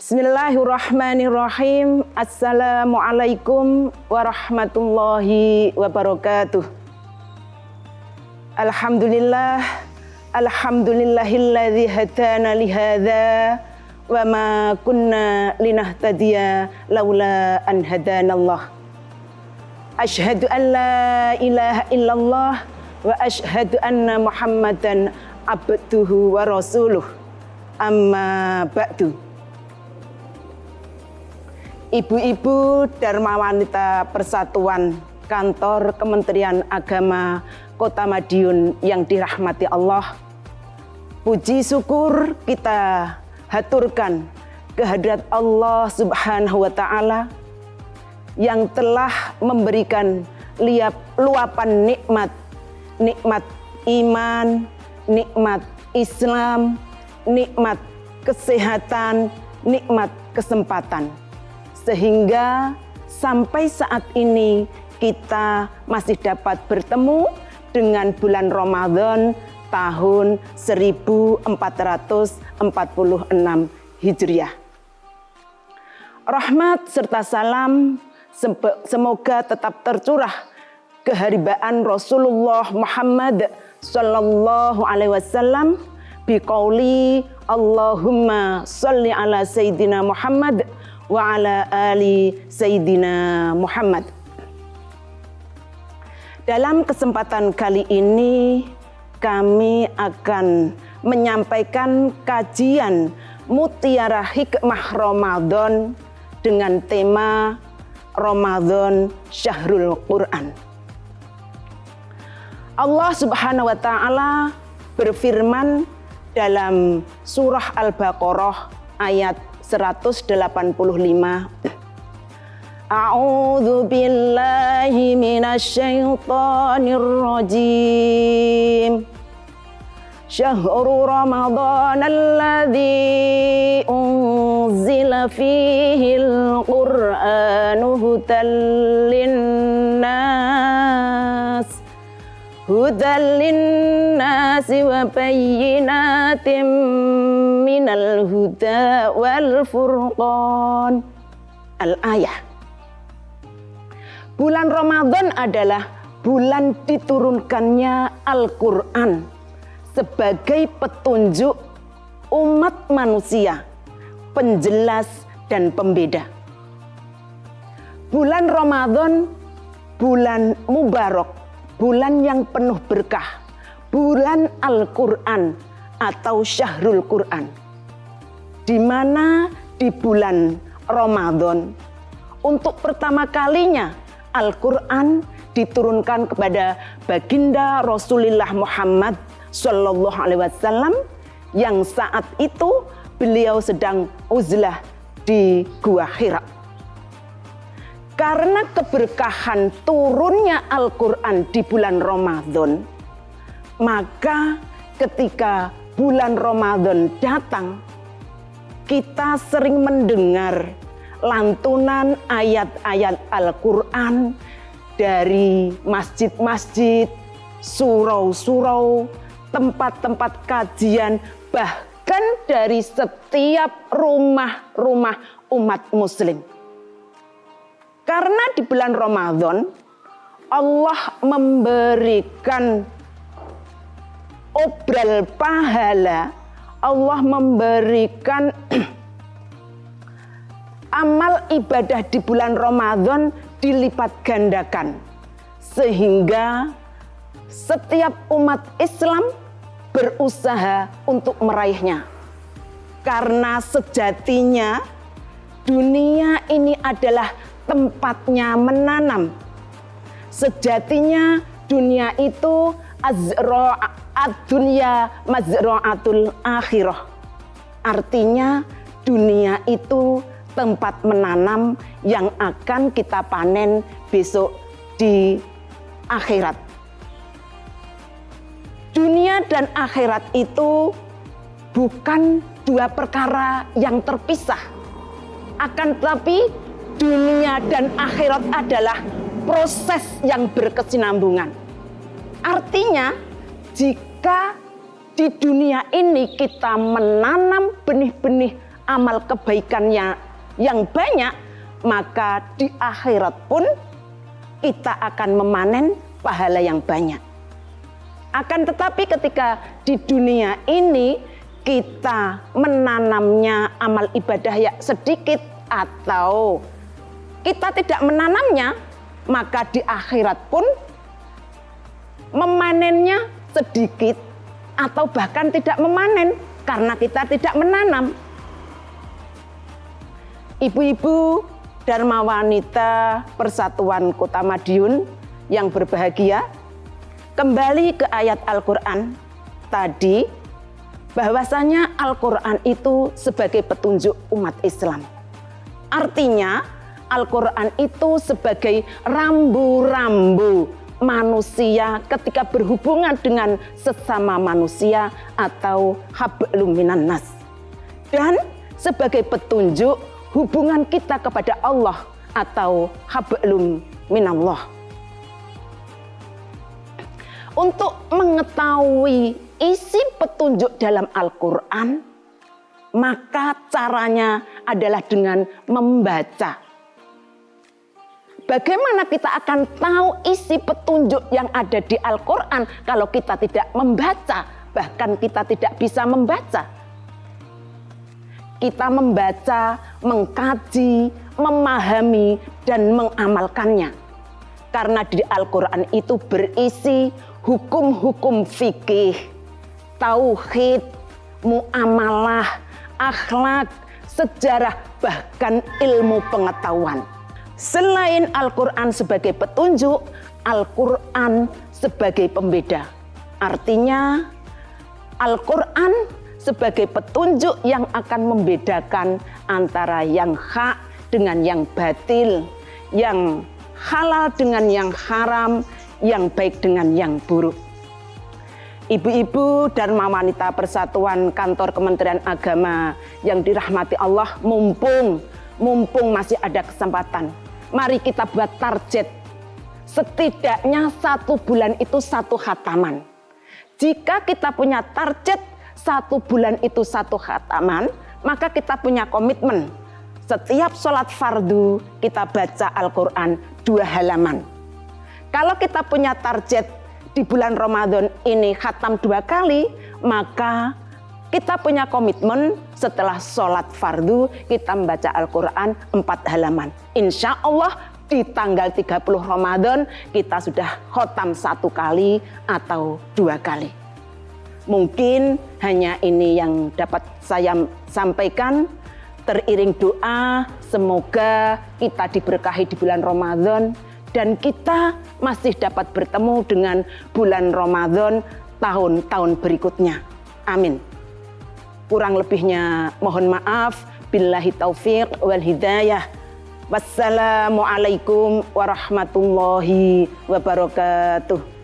Bismillahirrahmanirrahim. Assalamualaikum warahmatullahi wabarakatuh. Alhamdulillah, alhamdulillahilladzi hadana lihadza wa ma kunna linahtadiya laula an hadanallah. Asyhadu an la ilaha illallah wa asyhadu anna Muhammadan abduhu wa rasuluh. Amma ba'du. Ibu-ibu Dharma Wanita Persatuan Kantor Kementerian Agama Kota Madiun yang dirahmati Allah, puji syukur kita haturkan kehadirat Allah Subhanahu wa Ta'ala yang telah memberikan luapan nikmat iman, nikmat Islam, nikmat kesehatan, nikmat kesempatan. Sehingga sampai saat ini kita masih dapat bertemu dengan bulan Ramadan tahun 1446 Hijriah. Rahmat serta salam semoga tetap tercurah keharibaan Rasulullah Muhammad sallallahu alaihi wasallam biqauli Allahumma sholli ala sayyidina Muhammad wa ala ali sayyidina Muhammad. Dalam kesempatan kali ini kami akan menyampaikan kajian Mutiara Hikmah Ramadan dengan tema Ramadan Syahrul Quran. Allah Subhanahu wa Ta'ala berfirman dalam surah Al-Baqarah ayat 185. A'udzu billahi minasyaitonir rajim. Syahrul Ramadan alladzi unzila fihil Qur'anu hudan linnas wa bayyinatin minal huda wal furqan. Al-ayah. Bulan Ramadan adalah bulan diturunkannya Al-Quran sebagai petunjuk umat manusia, penjelas dan pembeda. Bulan Ramadan, bulan mubarak, bulan yang penuh berkah, bulan Al-Quran atau Syahrul Quran, di mana di bulan Ramadan untuk pertama kalinya Al-Quran diturunkan kepada baginda Rasulullah Muhammad Sallallahu Alaihi Wasallam yang saat itu beliau sedang uzlah di Gua Hira. Karena keberkahan turunnya Al-Quran di bulan Ramadan, maka ketika bulan Ramadan datang, kita sering mendengar lantunan ayat-ayat Al-Quran dari masjid-masjid, surau-surau, tempat-tempat kajian, bahkan dari setiap rumah-rumah umat muslim. Karena di bulan Ramadan Allah memberikan obral pahala, Allah memberikan amal ibadah di bulan Ramadan dilipat gandakan, sehingga setiap umat Islam berusaha untuk meraihnya. Karena sejatinya dunia ini adalah tempatnya menanam. Sejatinya dunia itu dunya mazra'atul akhirah. Artinya dunia itu tempat menanam yang akan kita panen besok di akhirat. Dunia dan akhirat itu bukan dua perkara yang terpisah. Akan tetapi dunia dan akhirat adalah proses yang berkesinambungan. Artinya, jika di dunia ini kita menanam benih-benih amal kebaikannya yang banyak, maka di akhirat pun kita akan memanen pahala yang banyak. Akan tetapi ketika di dunia ini kita menanamnya amal ibadah yang sedikit atau kita tidak menanamnya, maka di akhirat pun memanennya sedikit atau bahkan tidak memanen karena kita tidak menanam. Ibu-ibu Dharma Wanita Persatuan Kota Madiun yang berbahagia, kembali ke ayat Al-Quran tadi, bahwasanya Al-Quran itu sebagai petunjuk umat Islam. Artinya Al-Quran itu sebagai rambu-rambu manusia ketika berhubungan dengan sesama manusia atau hablum minan nas. Dan sebagai petunjuk hubungan kita kepada Allah atau hablum minallah. Untuk mengetahui isi petunjuk dalam Al-Quran, maka caranya adalah dengan membaca. Bagaimana kita akan tahu isi petunjuk yang ada di Al-Quran kalau kita tidak membaca, bahkan kita tidak bisa membaca? Kita membaca, mengkaji, memahami, dan mengamalkannya. Karena di Al-Quran itu berisi hukum-hukum fikih, tauhid, muamalah, akhlak, sejarah, bahkan ilmu pengetahuan. Selain Al-Quran sebagai petunjuk, Al-Quran sebagai pembeda. Artinya Al-Quran sebagai petunjuk yang akan membedakan antara yang hak dengan yang batil, yang halal dengan yang haram, yang baik dengan yang buruk. Ibu-ibu Dharma Wanita Persatuan Kantor Kementerian Agama yang dirahmati Allah, mumpung masih ada kesempatan, mari kita buat target. Setidaknya 1 bulan itu 1 khataman. Jika kita punya target 1 bulan itu 1 khataman, maka kita punya komitmen. Setiap sholat fardu kita baca Al-Quran 2 halaman. Kalau kita punya target di bulan Ramadan ini khatam 2 kali, maka kita punya komitmen setelah sholat fardu kita membaca Al-Quran 4 halaman. Insya Allah di tanggal 30 Ramadan kita sudah khatam 1 kali atau 2 kali. Mungkin hanya ini yang dapat saya sampaikan. Teriring doa, semoga kita diberkahi di bulan Ramadan dan kita masih dapat bertemu dengan bulan Ramadan tahun-tahun berikutnya. Amin. Kurang lebihnya mohon maaf. Billahi taufiq wal hidayah. Wassalamualaikum warahmatullahi wabarakatuh.